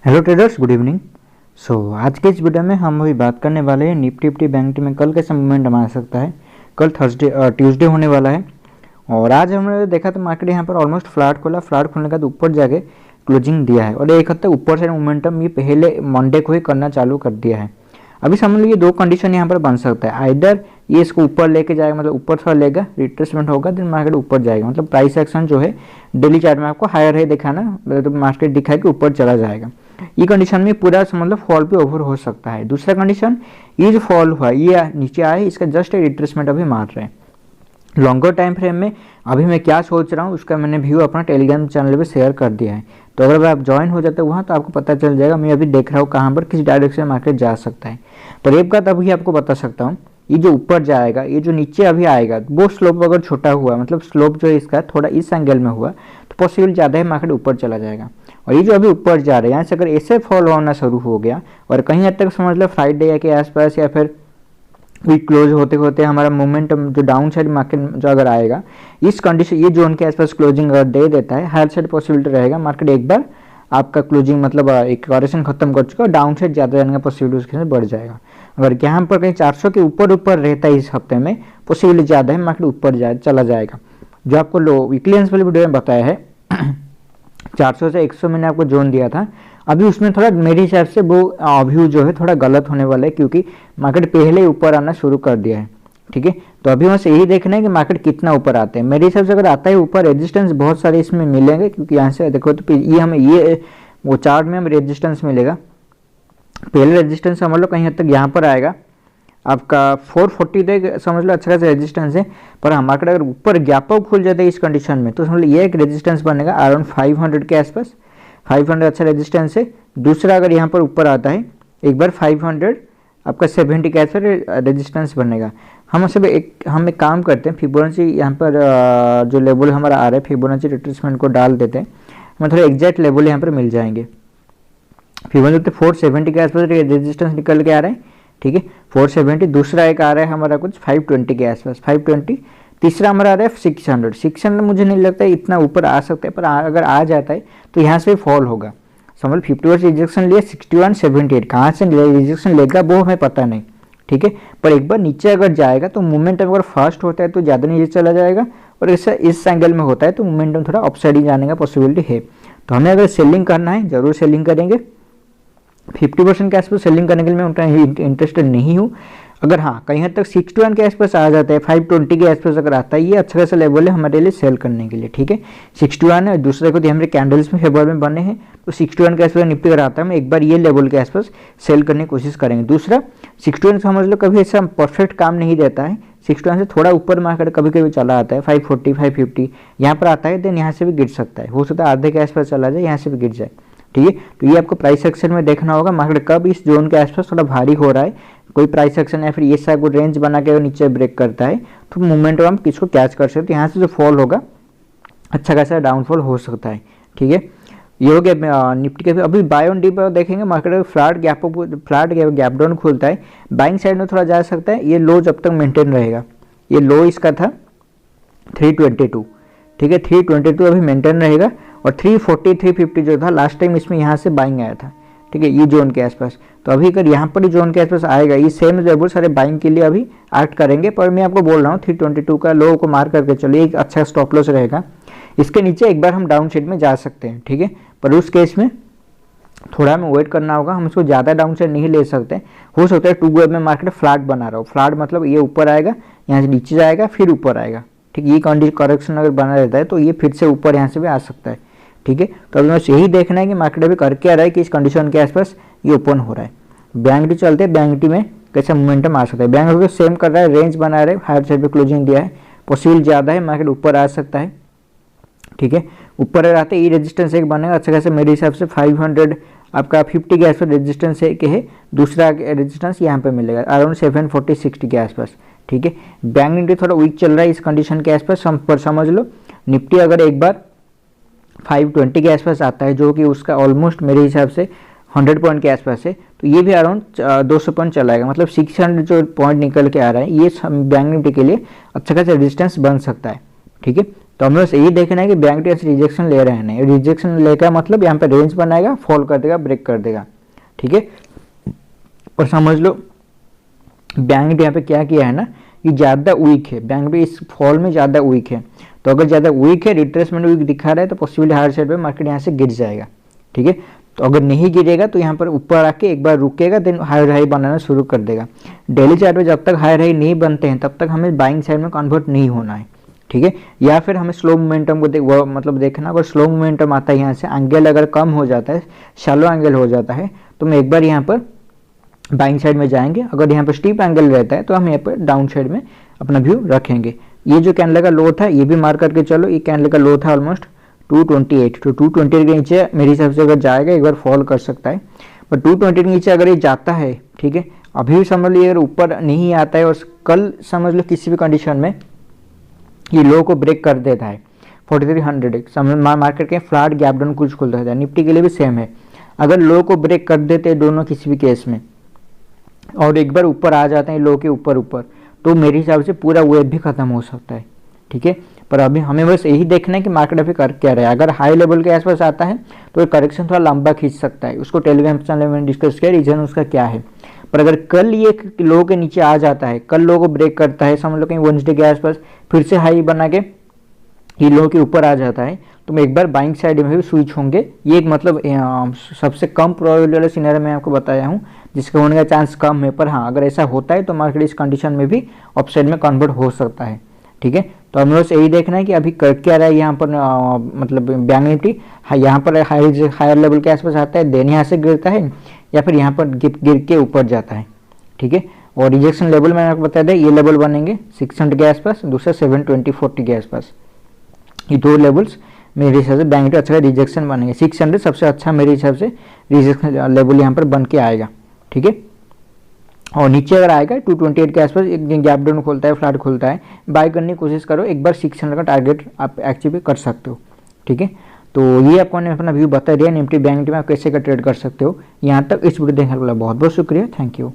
Hello traders, good evening. आज के इस वीडियो में हम अभी बात करने वाले हैं निफ्टी बैंक निफ्टी में कल कैसा मूवमेंट आ सकता है। कल ट्यूसडे होने वाला है और आज हमने देखा तो मार्केट यहाँ पर ऑलमोस्ट फ्लैट खोला। फ्लैट खोलने के बाद ऊपर जाके क्लोजिंग दिया है और एक हद तक ऊपर से मोमेंटम ये पहले मंडे को ही करना चालू कर दिया है। अभी समझ लीजिए दो कंडीशन यहाँ पर बन सकता है। आइदर ये इसको ऊपर लेके जाएगा, मतलब ऊपर थोड़ा लेगा, रिट्रेसमेंट होगा, देन मार्केट ऊपर जाएगा, मतलब प्राइस एक्शन जो है डेली चार्ट में आपको हायर है दिखाना, मतलब मार्केट दिखाए कि ऊपर चला जाएगा। ये कंडीशन में पूरा मतलब फॉल पे ओवर हो सकता है। दूसरा कंडीशन, ये जो फॉल हुआ ये नीचे आया, इसका जस्ट रिट्रेसमेंट अभी मार रहे हैं। लॉन्गर टाइम फ्रेम में अभी मैं क्या सोच रहा हूँ उसका मैंने व्यू अपना टेलीग्राम चैनल पे शेयर कर दिया है, तो अगर आप ज्वाइन हो जाते हैं वहाँ तो आपको पता चल जाएगा मैं अभी देख रहा हूँ कहाँ पर किस डायरेक्शन में मार्केट जा सकता है। पर एक बात अभी आपको बता सकता हूँ, ये जो ऊपर जाएगा, ये जो नीचे अभी आएगा, वो स्लोप अगर छोटा हुआ, मतलब स्लोप जो है इसका थोड़ा इस एंगल में हुआ तो पॉसिबल ज़्यादा है मार्केट ऊपर चला जाएगा। और ये जो अभी ऊपर जा रहा है यहाँ से अगर ऐसे फॉल होना शुरू हो गया और कहीं हद तक समझ लो फ्राइडे के आसपास या फिर वीक क्लोज होते होते हमारा मोमेंटम जो डाउन साइड मार्केट जो अगर आएगा, इस कंडीशन ये जोन के आसपास क्लोजिंग अगर दे देता है, हायर साइड पॉसिबिलिटी रहेगा मार्केट एक बार आपका क्लोजिंग मतलब एक करेक्शन खत्म कर चुका है, डाउन साइड ज़्यादा जाने का पॉसिबिलिटी उसके साथ बढ़ जाएगा। अगर यहाँ पर कहीं 400 के ऊपर रहता है इस हफ्ते में, पॉसिबिलिटी ज़्यादा है मार्केट ऊपर चला जाएगा। जो आपको वीकली वाले वीडियो में बताया है 400 से 100 मैंने आपको जोन दिया था, अभी उसमें थोड़ा मेरे हिसाब से वो व्यू जो है थोड़ा गलत होने वाला है, क्योंकि मार्केट पहले ही ऊपर आना शुरू कर दिया है। ठीक है, तो अभी बस यही देखना है कि मार्केट कितना ऊपर आते हैं। मेरे हिसाब से अगर आता है ऊपर, रेजिस्टेंस बहुत सारे इसमें मिलेंगे, क्योंकि यहाँ से देखो तो ये हमें ये वो चार्ट में हमें रेजिस्टेंस मिलेगा। पहले रेजिस्टेंस समझ लो कहीं हद तक यहाँ पर आएगा आपका 440 तक, समझ लो अच्छा खासा रेजिस्टेंस है। पर हाँ मार्केट अगर ऊपर गैप अप खुल जाता है इस कंडीशन में तो समझ लो ये एक रेजिस्टेंस बनेगा अराउंड 500 के आसपास। 500 अच्छा रेजिस्टेंस है। दूसरा अगर यहाँ पर ऊपर आता है एक बार 500 आपका 70 के आसपास रेजिस्टेंस बनेगा। हम एक काम करते हैं, फिबोनाची यहाँ पर जो लेवल हमारा आ रहा है फिबोनाची रिट्रेसमेंट को डाल देते हैं, हमें थोड़ा एग्जैक्ट लेवल यहाँ पर मिल जाएंगे। फिबोनाची 470 के आसपास रेजिस्टेंस निकल के आ रहा है। ठीक है, 470। दूसरा एक आ रहा है हमारा कुछ 520 के आसपास, 520। तीसरा हमारा आ रहा है 600। 600 मुझे नहीं लगता है इतना ऊपर आ सकता है, पर अगर आ जाता है तो यहाँ से फॉल होगा। समझ 50 रिजेक्शन लिया, 6178 कहाँ से रिजेक्शन लेगा वो हमें पता नहीं। ठीक है, पर एक बार नीचे अगर जाएगा तो मोमेंटम अगर फास्ट होता है तो ज़्यादा नीचे चला जाएगा, और इस एंगल में होता है तो मोमेंटम थोड़ा अपसाइड ही जाने का पॉसिबिलिटी है। तो हमें अगर सेलिंग करना है जरूर सेलिंग करेंगे। 50% के आसपास सेलिंग करने के लिए मैं उतना इंटरेस्टेड नहीं हूँ। अगर हाँ कहीं हद तक 61 के आसपास आ जाता है, 520 के आसपास अगर आता है, ये अच्छा खासा लेवल है हमारे लिए सेल करने के लिए। ठीक है, 61 है। दूसरे को हमारे कैंडल्स में फेवर में बने हैं, तो 61 के आसपास निफ्टी अगर आता है मैं एक बार ये लेवल के आसपास सेल करने की कोशिश करेंगे। दूसरा 61 समझ लो कभी ऐसा परफेक्ट काम नहीं देता है। 61 से थोड़ा ऊपर मार्केट कभी कभी चला आता है, 540 550 यहाँ पर आता है, देन यहाँ से भी गिर सकता है, हो सकता है आधे के आसपास चला जाए, यहाँ से भी गिर जाए। ठीक है, तो ये आपको प्राइस सेक्शन में देखना होगा मार्केट कब इस जोन के आसपास थोड़ा भारी हो रहा है, कोई प्राइस सेक्शन या फिर ये सा कोई रेंज बना के नीचे ब्रेक करता है तो मोमेंट हम किसको कैच कर सकते हैं। यहाँ से जो फॉल होगा अच्छा खासा डाउनफॉल हो सकता है। ठीक है, ये हो गया निफ्टी के। अभी बाय ऑन डिप देखेंगे मार्केट फ्लैट गैप डाउन खुलता है, बाइंग साइड में थोड़ा जा सकता है। ये लो जब तक मेंटेन रहेगा, ये लो इसका था 322। ठीक है, 322 अभी मेंटेन रहेगा, और 340 350 जो था लास्ट टाइम इसमें यहाँ से बाइंग आया था। ठीक है, ये जोन के आसपास, तो अभी अगर यहाँ पर ही जोन के आसपास आएगा, ये सेम लेवल सारे बाइंग के लिए अभी एक्ट करेंगे। पर मैं आपको बोल रहा हूँ 322 का लो को मार करके चलिए, एक अच्छा स्टॉप लॉस रहेगा। इसके नीचे एक बार हम डाउन साइड में जा सकते हैं। ठीक है, पर उस केस में थोड़ा हमें वेट करना होगा, हम इसको ज़्यादा डाउन साइड नहीं ले सकते। हो सकता है 2 वेव में मार्केट फ्लैट बना रहा हो। फ्लैट मतलब ये ऊपर आएगा, यहाँ से नीचे जाएगा, फिर ऊपर आएगा। ठीक है, ये कंडीशन करेक्शन अगर बना रहता है तो ये फिर से ऊपर यहाँ से भी आ सकता है। ठीक है, तो अभी बस यही देखना है कि मार्केट अभी कर क्या रहा है कि इस कंडीशन के आसपास ये ओपन हो रहा है। बैंक निफ्टी चलते हैं, बैंक निफ्टी में कैसा मोमेंटम आ सकता है। बैंक निफ्टी सेम कर रहा है, रेंज बना रहा है, हायर साइड पे क्लोजिंग दिया है, पॉसिबल ज़्यादा है मार्केट ऊपर आ सकता है। ठीक है, ऊपर आते ही रेजिस्टेंस एक बनेगा अच्छा खासा, मेरे हिसाब से 500 आपका 50 के आसपास रेजिस्टेंस है कि है। दूसरा रेजिस्टेंस यहाँ पे मिलेगा अराउंड 740 60 के आसपास। ठीक है, बैंक निफ्टी थोड़ा वीक चल रहा है इस कंडीशन के आसपास, पर समझ लो निफ्टी अगर एक बार 520 के आसपास आता है, जो कि उसका ऑलमोस्ट मेरे हिसाब से 100 पॉइंट के आसपास है, तो ये भी अराउंड 200 पॉइंट चलाएगा, मतलब 600 जो पॉइंट निकल के आ रहा है, ये बैंक निफ्टी के लिए अच्छा खासा रेजिस्टेंस बन सकता है। ठीक है, तो हमें बस यही देखना है कि बैंक निफ्टी रिजेक्शन ले रहे हैं नहीं, रिजेक्शन लेकर मतलब यहाँ पे रेंज बनाएगा, फॉल कर देगा, ब्रेक कर देगा, ठीक है। और समझ लो बैंक निफ्टी यहाँ पे क्या किया है ना, ये ज़्यादा वीक है, बैंक निफ्टी इस फॉल में ज़्यादा वीक है। तो अगर ज़्यादा वीक है, रिट्रेसमेंट वीक दिखा रहा है, तो पॉसिबली हायर साइड पे मार्केट यहाँ से गिर जाएगा, ठीक है। तो अगर नहीं गिरेगा तो यहाँ पर ऊपर आके एक बार रुकेगा, देन हायर हाई बनाना शुरू कर देगा। डेली चार्ट में जब तक हायर हाई नहीं बनते हैं तब तक हमें बाइंग साइड में कन्वर्ट नहीं होना है, ठीक है। या फिर हमें स्लो मोमेंटम को मतलब देखना, अगर स्लो मोमेंटम आता है यहाँ से, एंगल अगर कम हो जाता है, शैलो एंगल हो जाता है, तो मैं एक बार यहाँ पर बाइंग साइड में जाएंगे। अगर यहाँ पर स्टीप एंगल रहता है तो हम यहाँ पर डाउन साइड में अपना व्यू रखेंगे। ये जो कैंडल का लो था ये भी मार्क करके चलो, ये कैंडल का लो था ऑलमोस्ट 228, तो 220 के नीचे मेरे हिसाब से अगर जाएगा एक बार फॉल कर सकता है, पर 220 के नीचे अगर ये जाता है, ठीक है, अभी भी समझ लीजिए अगर ऊपर नहीं आता है और कल समझ लो किसी भी कंडीशन में ये लो को ब्रेक कर देता है 4300, समझ मार्केट के फ्लैट गैप डाउन कुछ खुलता है, निफ्टी के लिए भी सेम है। अगर लो को ब्रेक कर देते हैं दोनों किसी भी केस में और एक बार ऊपर आ जाते हैं लो के ऊपर, तो मेरे हिसाब से पूरा वेव भी खत्म हो सकता है, ठीक है। पर अभी हमें बस यही देखना है कि मार्केट अभी कर क्या रहा है। अगर हाई लेवल के आसपास आता है तो ये करेक्शन थोड़ा लंबा खींच सकता है, उसको टेलीग्राम चैनल में डिस्कस किया, रीजन उसका क्या है। पर अगर कल ये लो के नीचे आ जाता है, कल लो को ब्रेक करता है, समझ लो कहीं वेडनेसडे के आसपास फिर से हाई बना के ये लो के ऊपर आ जाता है, तो मैं एक बार बाइंग साइड में भी स्विच होंगे। ये एक मतलब सबसे कम प्रोबेबिलिटी वाला सिनेरियो मैं आपको बताया हूँ, जिसका होने का चांस कम है। पर हाँ, अगर ऐसा होता है तो मार्केट इस कंडीशन में भी अपसाइड में कन्वर्ट हो सकता है, ठीक है। तो हमें बस यही देखना है कि अभी कर क्या रहा है यहाँ पर, मतलब बैंक निफ्टी यहाँ पर हायर लेवल के आसपास आता है, देन यहाँ से गिरता है, या फिर यहाँ पर गिर के ऊपर जाता है, ठीक है। और रिजेक्शन लेवल मैंने आपको बता दिया, ये लेवल बनेंगे 600 के आसपास, दूसरा 720-40 के आसपास, ये दो लेवल्स मेरे हिसाब से बैंक निफ्टी अच्छा रिजेक्शन बनेंगे। 600 सबसे अच्छा मेरे हिसाब से रिजेक्शन लेवल यहाँ पर बन के आएगा, ठीक है। और नीचे अगर आएगा 228 के आसपास एक गैप डाउन खोलता है, फ्लैट खोलता है, बाय करने की कोशिश करो, एक बार 600 का टारगेट आप अचीव कर सकते हो, ठीक है। तो ये आपको ने अपना व्यू बता दिया निफ्टी बैंक निफ्टी में आप कैसे का ट्रेड कर सकते हो। यहाँ तक इस वीडियो देखने के लिए बहुत बहुत शुक्रिया, थैंक यू।